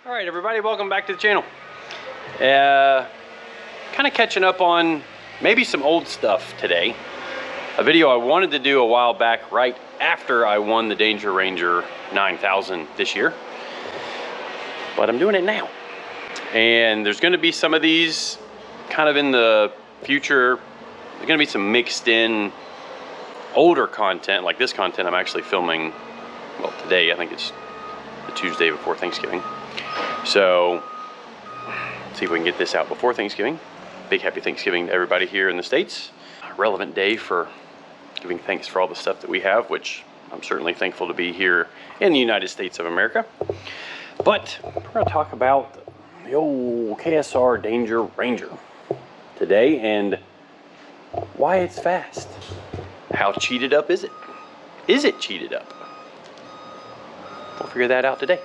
All right, everybody, welcome back to the channel. Kind of catching up on maybe some old stuff today. A video I wanted to do a while back right after I won the Danger Ranger 9000 this year, but I'm doing it now. And there's going to be some of these kind of in the future. There's going to be some mixed in older content, like this content I'm actually filming, well, today. I think it's the Tuesday before Thanksgiving. So, see if we can get this out before Thanksgiving. Big happy Thanksgiving to everybody here in the States. A relevant day for giving thanks for all the stuff that we have, which I'm certainly thankful to be here in the United States of America. But we're going to talk about the old KSR Danger Ranger today and why it's fast. How cheated up is it? Is it cheated up? We'll figure that out today.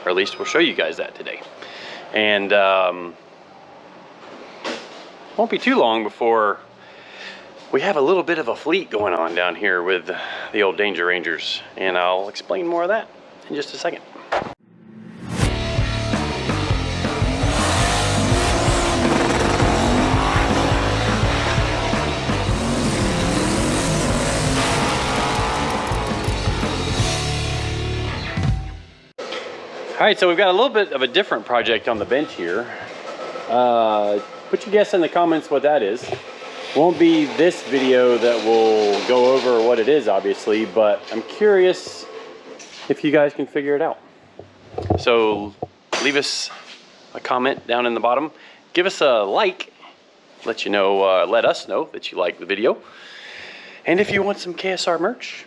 Or at least we'll show you guys that today. And won't be too long before we have a little bit of a fleet going on down here with the old Danger Rangers. And I'll explain more of that in just a second. All right, so we've got a little bit of a different project on the bench here. Put your guess in the comments what that is. Won't be this video that will go over what it is, obviously, but I'm curious if you guys can figure it out. So leave us a comment down in the bottom. Give us a like, let us know that you like the video. And if you want some KSR merch,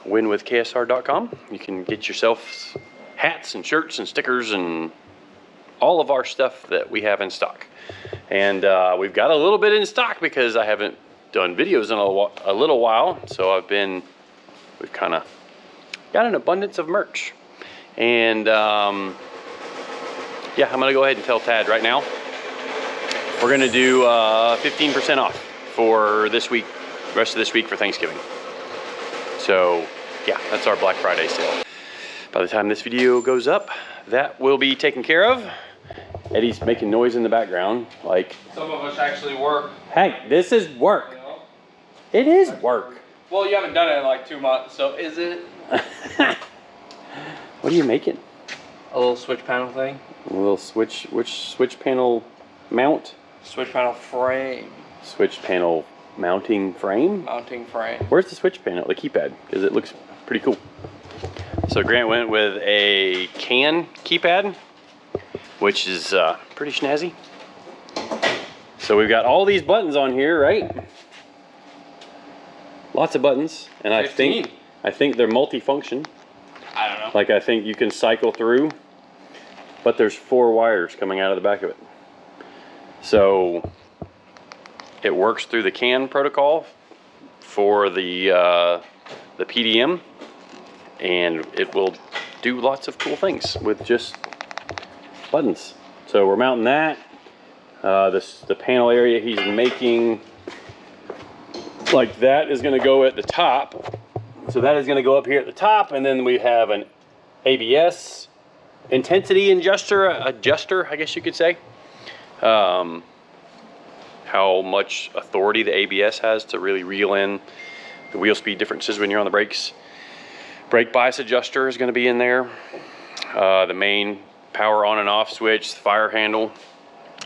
winwithksr.com. You can get yourself hats and shirts and stickers and all of our stuff that we have in stock. And we've got a little bit in stock because I haven't done videos in a little while. So we've kind of got an abundance of merch. And yeah, I'm gonna go ahead and tell Tad right now. We're gonna do 15% off for this week, rest of this week for Thanksgiving. So yeah, that's our Black Friday sale. By the time this video goes up, that will be taken care of. Eddie's making noise in the background, like... Some of us actually work. Hey, this is work. You know? It is work. Well, you haven't done it in like 2 months, so is it? What are you making? A little switch panel thing. A little switch panel mount? Switch panel frame. Switch panel mounting frame? Mounting frame. Where's the switch panel, the keypad? Because it looks pretty cool. So Grant went with a can keypad, which is pretty snazzy. So we've got all these buttons on here, right? Lots of buttons, and 15. I think they're multifunction. I don't know. Like I think you can cycle through, but there's 4 wires coming out of the back of it. So it works through the CAN protocol for the PDM. And it will do lots of cool things with just buttons. So we're mounting that. The panel area he's making, like that, is going to go at the top. So that is going to go up here at the top, and then we have an ABS intensity adjuster, I guess you could say. How much authority the ABS has to really reel in the wheel speed differences when you're on the brakes. Brake bias adjuster is going to be in there. The main power on and off switch, the fire handle,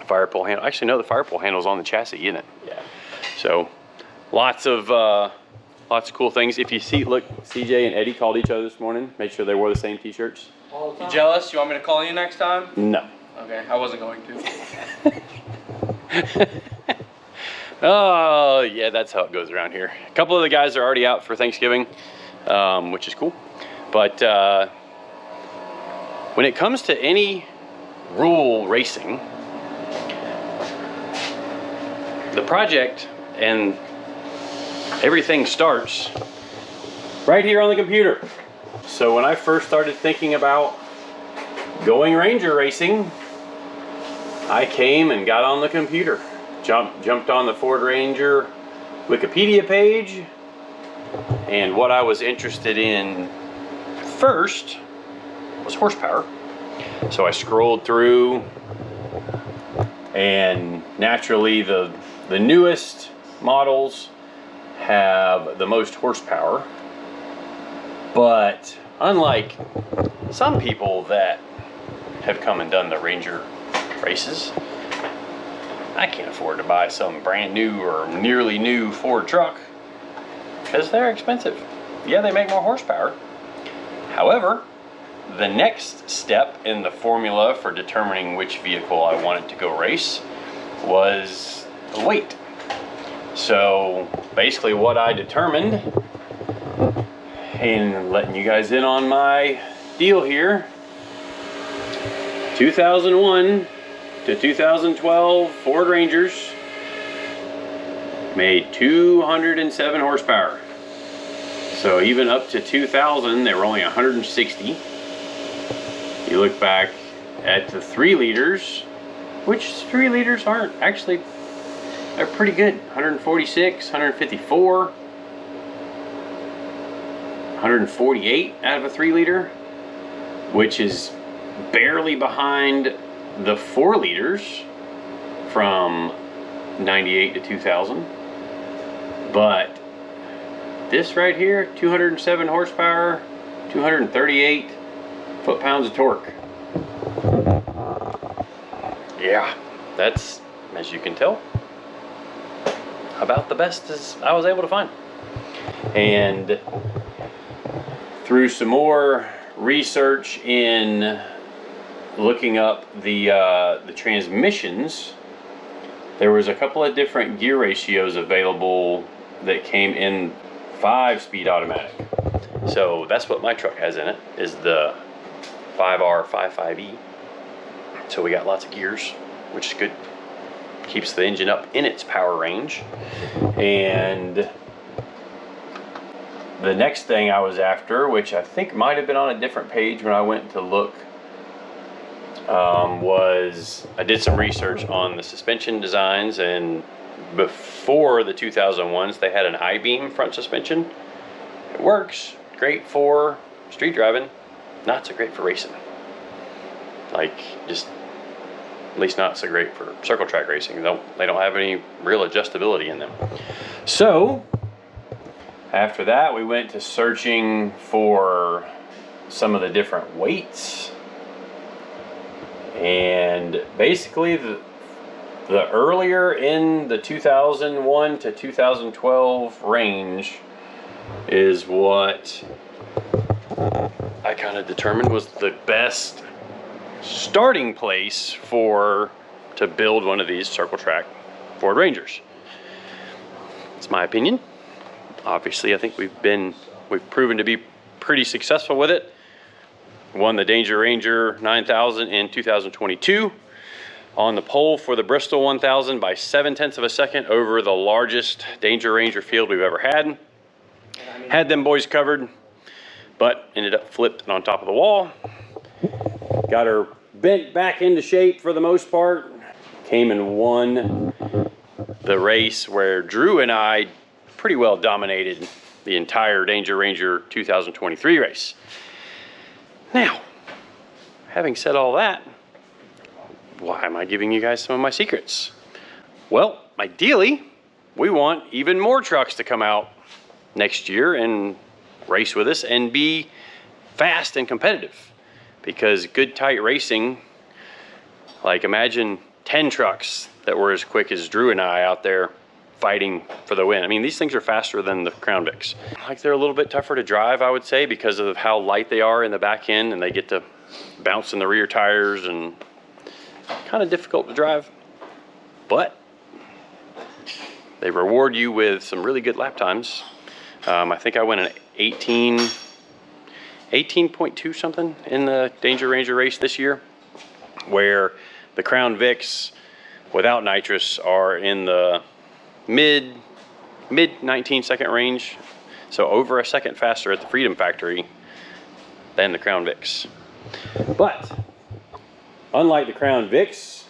fire pole handle. Actually, no, the fire pole handle is on the chassis, isn't it? Yeah. So lots of cool things. If you see, look, CJ and Eddie called each other this morning. Made sure they wore the same t-shirts. You jealous? You want me to call you next time? No. Okay, I wasn't going to. Oh yeah, that's how it goes around here. A couple of the guys are already out for Thanksgiving. Which is cool. But when it comes to any rule racing, the project and everything starts right here on the computer. So when I first started thinking about going Ranger racing, I came and got on the computer, jumped on the Ford Ranger Wikipedia page. And what I was interested in first was horsepower. So I scrolled through, and naturally the newest models have the most horsepower. But unlike some people that have come and done the Ranger races, I can't afford to buy some brand new or nearly new Ford truck because they're expensive. Yeah, they make more horsepower. However, the next step in the formula for determining which vehicle I wanted to go race was the weight. So basically what I determined, and letting you guys in on my deal here, 2001 to 2012 Ford Rangers made 207 horsepower. So even up to 2000, they were only 160. You look back at the 3 liters, which 3 liters aren't actually, they're pretty good. 146, 154, 148 out of a 3 liter, which is barely behind the 4 liters from 98 to 2000. But this right here, 207 horsepower, 238 foot-pounds of torque. Yeah, that's, as you can tell, about the best as I was able to find. And through some more research in looking up the transmissions, there was a couple of different gear ratios available that came in 5-speed automatic. So that's what my truck has in it, is the 5R55E. So we got lots of gears, which is good. Keeps the engine up in its power range. And the next thing I was after, which I think might have been on a different page when I went to look, was I did some research on the suspension designs, and before the 2001s they had an I-beam front suspension. It works great for street driving, not so great for racing. Like, just at least not so great for circle track racing. They don't have any real adjustability in them. So after that we went to searching for some of the different weights, and basically the earlier in the 2001 to 2012 range is what I kind of determined was the best starting place to build one of these circle track Ford Rangers. It's my opinion. Obviously, I think we've proven to be pretty successful with it. Won the Danger Ranger 9000 in 2022 on the pole for the Bristol 1000 by 0.7 of a second over the largest Danger Ranger field we've ever had. Had them boys covered, but ended up flipping on top of the wall. Got her bent back into shape for the most part. Came and won the race where Drew and I pretty well dominated the entire Danger Ranger 2023 race. Now, having said all that, why am I giving you guys some of my secrets? Well, ideally, we want even more trucks to come out next year and race with us and be fast and competitive. Because good tight racing, like imagine 10 trucks that were as quick as Drew and I out there fighting for the win. I mean, these things are faster than the Crown Vics. Like, they're a little bit tougher to drive, I would say, because of how light they are in the back end, and they get to bounce in the rear tires, and kind of difficult to drive. But they reward you with some really good lap times. I think I went an 18.2 something in the Danger Ranger race this year, where the Crown Vics without nitrous are in the mid 19-second range, so over a second faster at the Freedom Factory than the Crown Vics. But unlike the Crown Vics,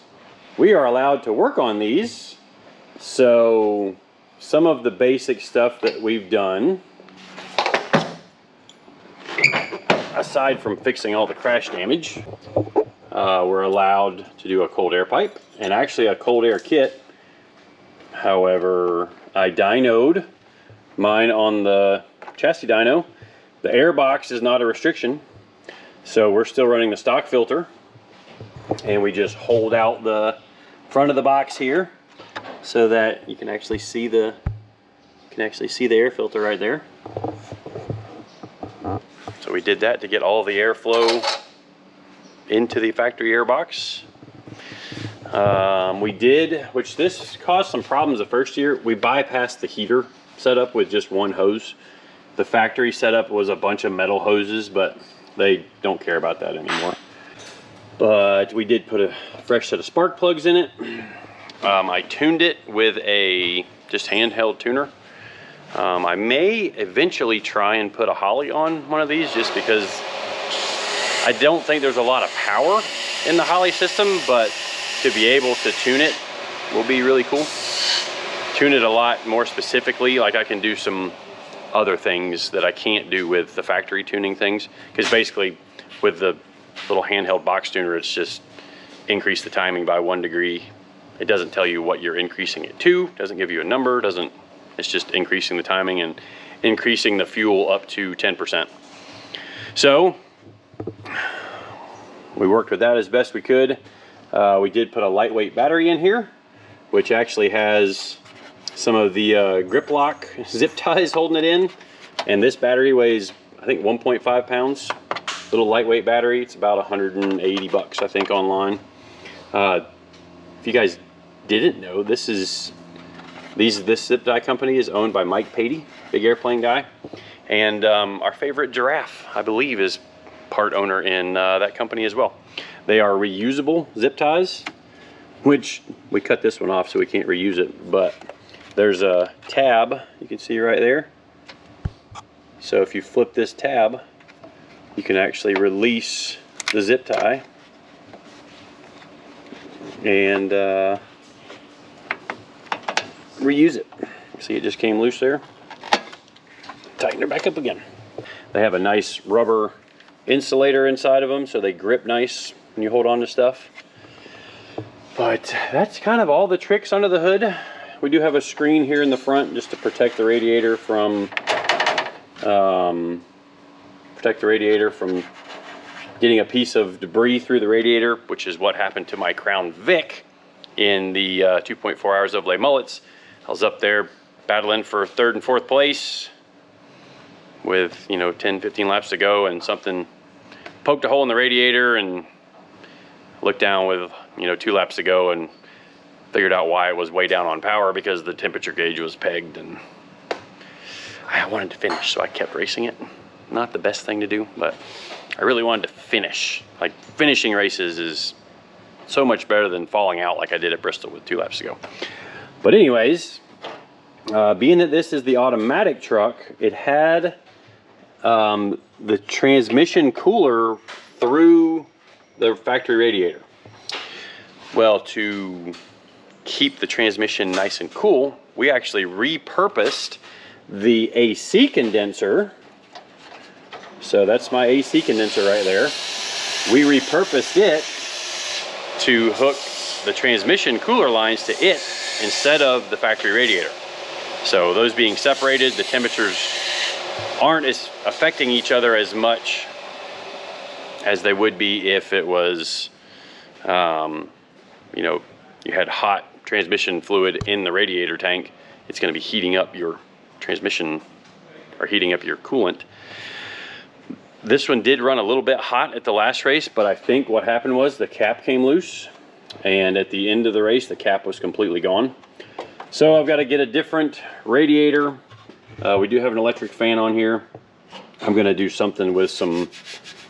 we are allowed to work on these. So some of the basic stuff that we've done, aside from fixing all the crash damage, we're allowed to do a cold air pipe and actually a cold air kit. However, I dynoed mine on the chassis dyno. The air box is not a restriction, so we're still running the stock filter, and we just hold out the front of the box here so that you can actually see the air filter right there. So we did that to get all the airflow into the factory air box. We did, which this caused some problems the first year. We bypassed the heater setup with just one hose. The factory setup was a bunch of metal hoses, but they don't care about that anymore. But we did put a fresh set of spark plugs in it. I tuned it with a just handheld tuner. I may eventually try and put a Holly on one of these, just because I don't think there's a lot of power in the Holly system, but to be able to tune it will be really cool. Tune it a lot more specifically, like I can do some other things that I can't do with the factory tuning things, because basically with the little handheld box tuner, it's just increase the timing by 1 degree. It doesn't tell you what you're increasing it to, doesn't give you a number, it's just increasing the timing and increasing the fuel up to 10%. So we worked with that as best we could. We did put a lightweight battery in here, which actually has some of the grip lock zip ties holding it in. And this battery weighs, I think, 1.5 pounds. Little lightweight battery. It's about 180 bucks, I think, online. If you guys didn't know, this zip tie company is owned by Mike Patey, big airplane guy. And our favorite Giraffe, I believe, is part owner in that company as well. They are reusable zip ties, which we cut this one off so we can't reuse it, but there's a tab you can see right there. So if you flip this tab, you can actually release the zip tie and reuse it. See, it just came loose there. Tighten her back up again. They have a nice rubber insulator inside of them, so they grip nice when you hold on to stuff. But that's kind of all the tricks under the hood. We do have a screen here in the front just to protect the radiator from getting a piece of debris through the radiator, which is what happened to my Crown Vic in the 2.4 hours of Les Mullets. I was up there battling for 3rd and 4th place with 10-15 laps to go, and something poked a hole in the radiator, and looked down with 2 laps to go and figured out why it was way down on power, because the temperature gauge was pegged, and I wanted to finish, so I kept racing it. Not the best thing to do, but I really wanted to finish. Like, finishing races is so much better than falling out like I did at Bristol with 2 laps to go. But anyways, being that this is the automatic truck, it had the transmission cooler through the factory radiator. Well, to keep the transmission nice and cool, we actually repurposed the AC condenser. So that's my AC condenser right there. We repurposed it to hook the transmission cooler lines to it instead of the factory radiator. So those being separated, the temperatures aren't as affecting each other as much as they would be if it was, you had hot transmission fluid in the radiator tank. It's going to be heating up your transmission, or heating up your coolant. This one did run a little bit hot at the last race, but I think what happened was the cap came loose, and at the end of the race the cap was completely gone. So I've got to get a different radiator. We do have an electric fan on here. I'm going to do something with some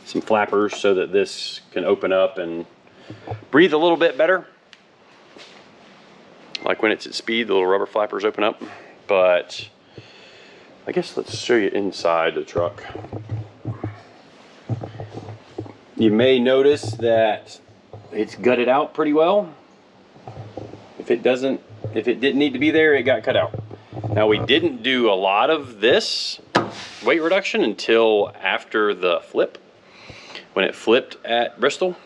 flappers so that this can open up and breathe a little bit better. Like when it's at speed, the little rubber flappers open up. But I guess let's show you inside the truck. You may notice that it's gutted out pretty well. If it didn't need to be there, it got cut out. Now, we didn't do a lot of this weight reduction until after the flip. When it flipped at Bristol,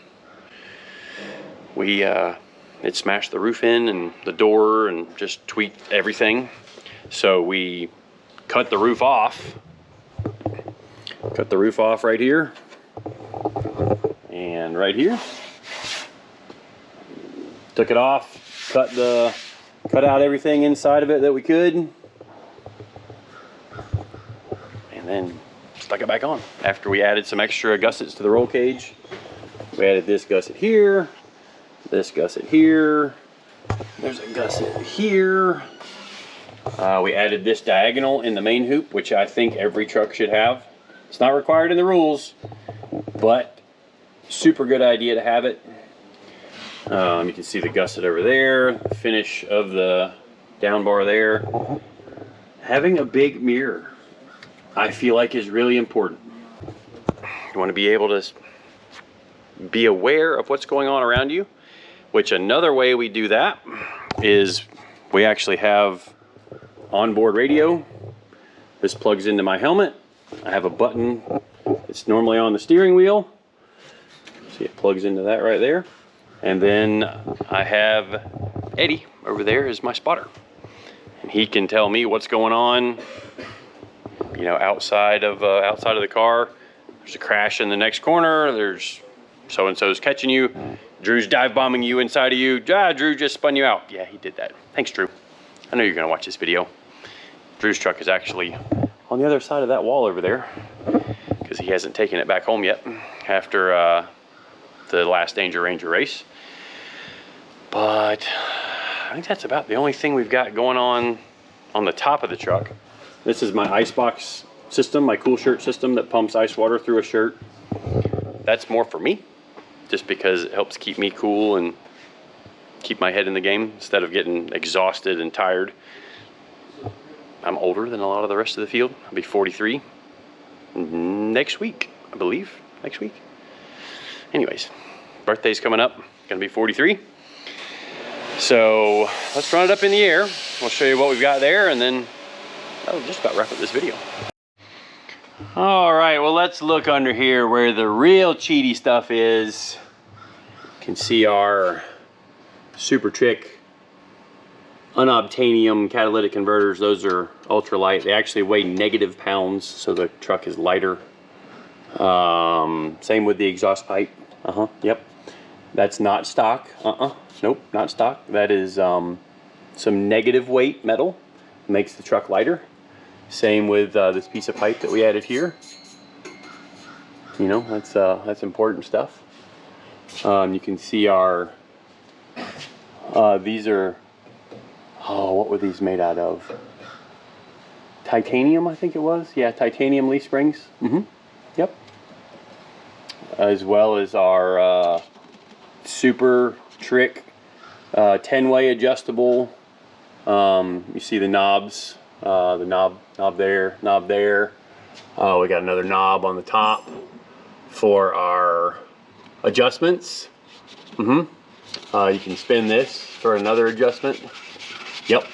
it smashed the roof in and the door and just tweaked everything. So we cut the roof off. Cut the roof off right here and right here. Took it off, cut out everything inside of it that we could, and then stuck it back on. After we added some extra gussets to the roll cage, we added this gusset here, this gusset here, there's a gusset here. We added this diagonal in the main hoop, which I think every truck should have. It's not required in the rules, but super good idea to have it. You can see the gusset over there, the finish of the down bar there. Having a big mirror, I feel like, is really important. You want to be able to be aware of what's going on around you, which another way we do that is we actually have onboard radio. This plugs into my helmet. I have a button that's normally on the steering wheel. See, it plugs into that right there. And then I have Eddie over there as my spotter. And he can tell me what's going on, you know, outside of the car. There's a crash in the next corner. There's so-and-so's catching you. Drew's dive bombing you inside of you. Drew just spun you out. Yeah, he did that. Thanks, Drew. I know you're gonna watch this video. Drew's truck is actually on the other side of that wall over there because he hasn't taken it back home yet after the last Danger Ranger race. But I think that's about the only thing we've got going on the top of the truck. This is my icebox system, my cool shirt system that pumps ice water through a shirt. That's more for me, just because it helps keep me cool and keep my head in the game instead of getting exhausted and tired. I'm older than a lot of the rest of the field. I'll be 43 next week, I believe. Next week. Anyways, birthday's coming up. Gonna be 43. So let's run it up in the air. We'll show you what we've got there, and then that'll just about wrap up this video. All right, well, let's look under here where the real cheaty stuff is. You can see our super trick unobtainium catalytic converters. Those are ultra light. They actually weigh -pounds, so the truck is lighter. Same with the exhaust pipe. Yep. That's not stock. Nope, not stock. That is some negative weight metal. Makes the truck lighter. Same with this piece of pipe that we added here. You know, that's important stuff. You can see our these are, oh, what were these made out of? Titanium, I think it was. Yeah, titanium leaf springs. Yep. As well as our super trick 10-way adjustable. You see the knobs, the knob there, knob there. We got another knob on the top for our adjustments. You can spin this for another adjustment. Yep,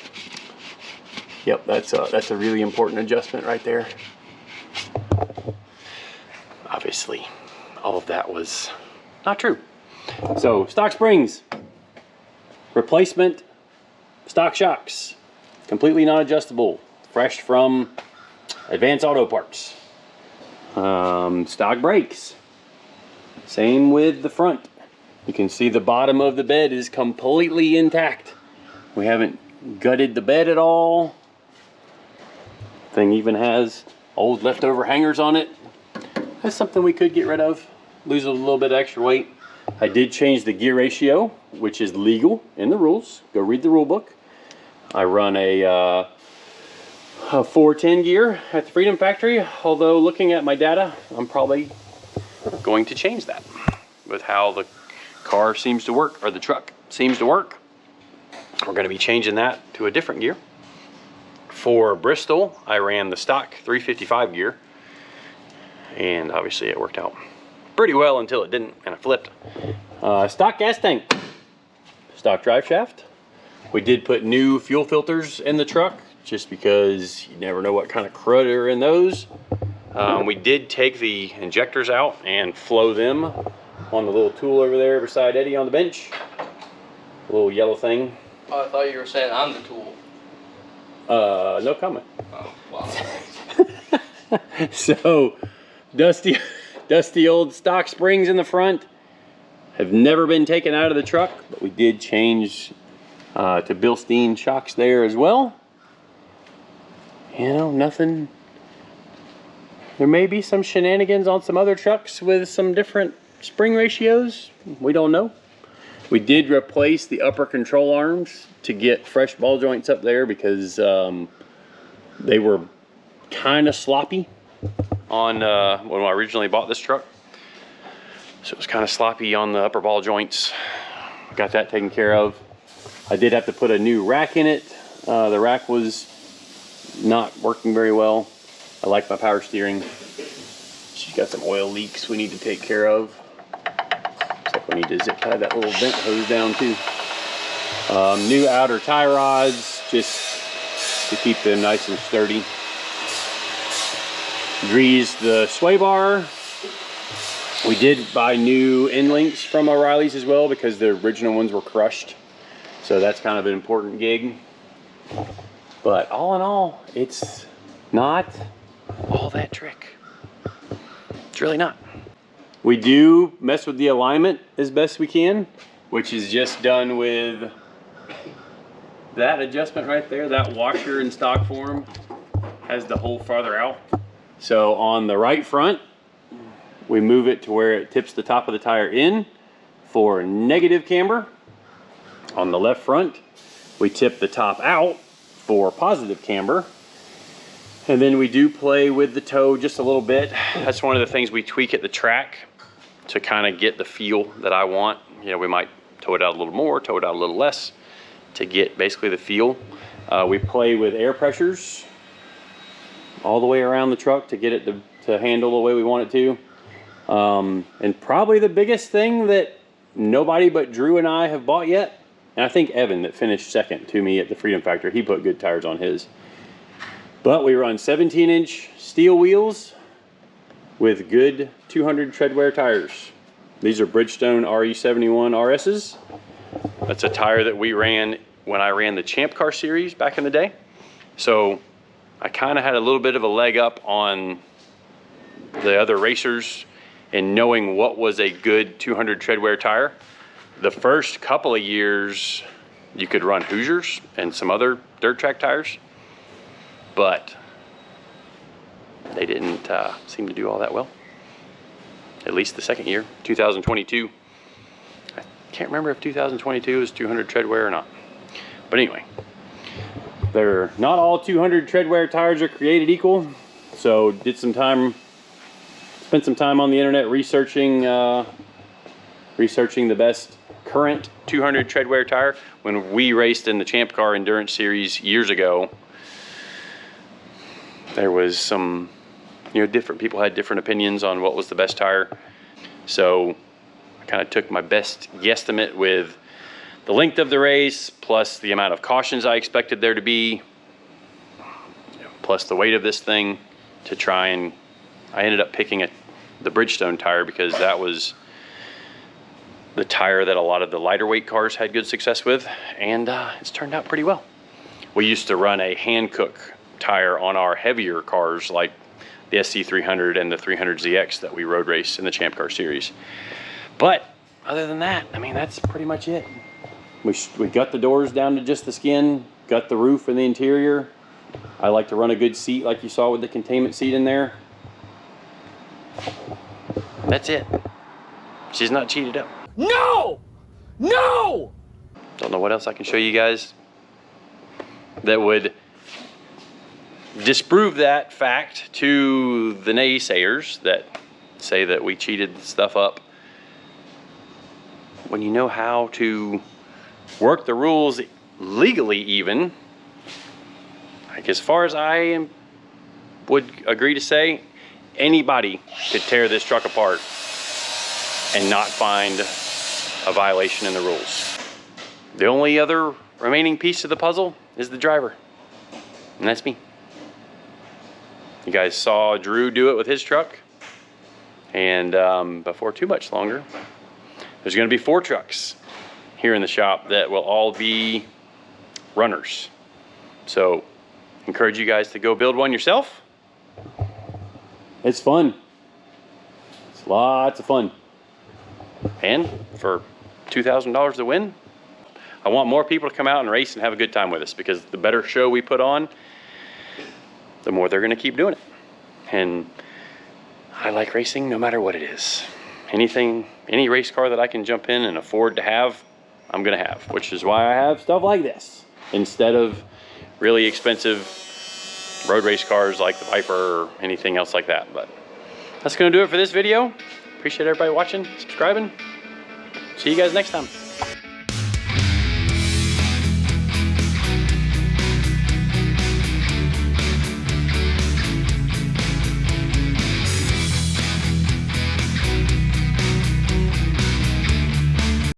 that's a really important adjustment right there. Obviously, all of that was not true. So, stock springs, replacement stock shocks, completely non-adjustable, fresh from Advanced Auto Parts. Stock brakes, same with the front. You can see the bottom of the bed is completely intact. We haven't gutted the bed at all. Thing even has old leftover hangers on it. That's something we could get rid of, lose a little bit of extra weight. I did change the gear ratio, which is legal in the rules. Go read the rule book. I run a 410 gear at the Freedom Factory, although looking at my data, I'm probably going to change that with how the car seems to work, or the truck seems to work. We're going to be changing that to a different gear. For Bristol, I ran the stock 355 gear, and obviously it worked out pretty well until it didn't, and I flipped. Stock gas tank, stock drive shaft. We did put new fuel filters in the truck just because you never know what kind of crud are in those. We did take the injectors out and flow them on the little tool over there beside Eddie on the bench. little yellow thing. Oh, I thought you were saying I'm the tool. No comment. Oh, wow. So, dusty old stock springs in the front have never been taken out of the truck, but we did change to Bilstein shocks there as well. You know, nothing. There may be some shenanigans on some other trucks with some different spring ratios. We don't know. We did replace the upper control arms to get fresh ball joints up there because they were kind of sloppy on when I originally bought this truck. So it was kind of sloppy on the upper ball joints. Got that taken care of. I did have to put a new rack in it. The rack was not working very well. I like my power steering. She's got some oil leaks we need to take care of. Looks like we need to zip tie that little vent hose down too. New outer tie rods just to keep them nice and sturdy. Greased the sway bar. We did buy new end links from O'Reilly's as well because the original ones were crushed. So that's kind of an important gig. But all in all, it's not all that trick. It's really not. We do mess with the alignment as best we can, which is just done with that adjustment right there. That washer in stock form has the hole farther out. So on the right front, we move it to where it tips the top of the tire in for negative camber. On the left front, we tip the top out for positive camber. And then we do play with the toe just a little bit. That's one of the things we tweak at the track to kind of get the feel that I want. You know, we might toe it out a little more, toe it out a little less to get basically the feel. We play with air pressures all the way around the truck to get it to handle the way we want it to. And probably the biggest thing that nobody but Drew and I have bought yet, and I think Evan that finished second to me at the Freedom Factor, he put good tires on his. But we run 17-inch steel wheels with good 200 tread wear tires. These are Bridgestone RE71 RS's. That's a tire that we ran when I ran the Champ Car series back in the day. So I kind of had a little bit of a leg up on the other racers in knowing what was a good 200 tread wear tire. The first couple of years, you could run Hoosiers and some other dirt track tires, but they didn't seem to do all that well. At least the second year, 2022. I can't remember if 2022 is 200 tread wear or not. But anyway, they're not all 200 tread wear tires are created equal. So spent some time on the internet researching the best current 200 tread wear tire. When we raced in the Champ Car Endurance Series years ago, there was some, different people had different opinions on what was the best tire. So I kind of took my best guesstimate with the length of the race, plus the amount of cautions I expected there to be, plus the weight of this thing, to try and, I ended up picking the Bridgestone tire because that was the tire that a lot of the lighter weight cars had good success with, and it's turned out pretty well. We used to run a Hankook tire on our heavier cars like the SC300 and the 300ZX that we road raced in the Champ Car series. But other than that, I mean, that's pretty much it. We got the doors down to just the skin, got the roof and the interior. I like to run a good seat like you saw with the containment seat in there. That's it. She's not cheated up. No! No! Don't know what else I can show you guys that would disprove that fact to the naysayers that say that we cheated stuff up. When you know how to work the rules legally even, like as far as I would agree to say, anybody could tear this truck apart and not find a violation in the rules. The only other remaining piece of the puzzle is the driver, and that's me. You guys saw Drew do it with his truck, and before too much longer, there's gonna be 4 trucks here in the shop that will all be runners. So encourage you guys to go build one yourself. It's fun. It's lots of fun. And for $2,000 to win, I want more people to come out and race and have a good time with us, because the better show we put on, the more they're going to keep doing it. And I like racing no matter what it is. Anything, any race car that I can jump in and afford to have, I'm going to have, which is why I have stuff like this instead of really expensive road race cars like the Viper or anything else like that. But that's going to do it for this video. Appreciate everybody watching, subscribing. See you guys next time.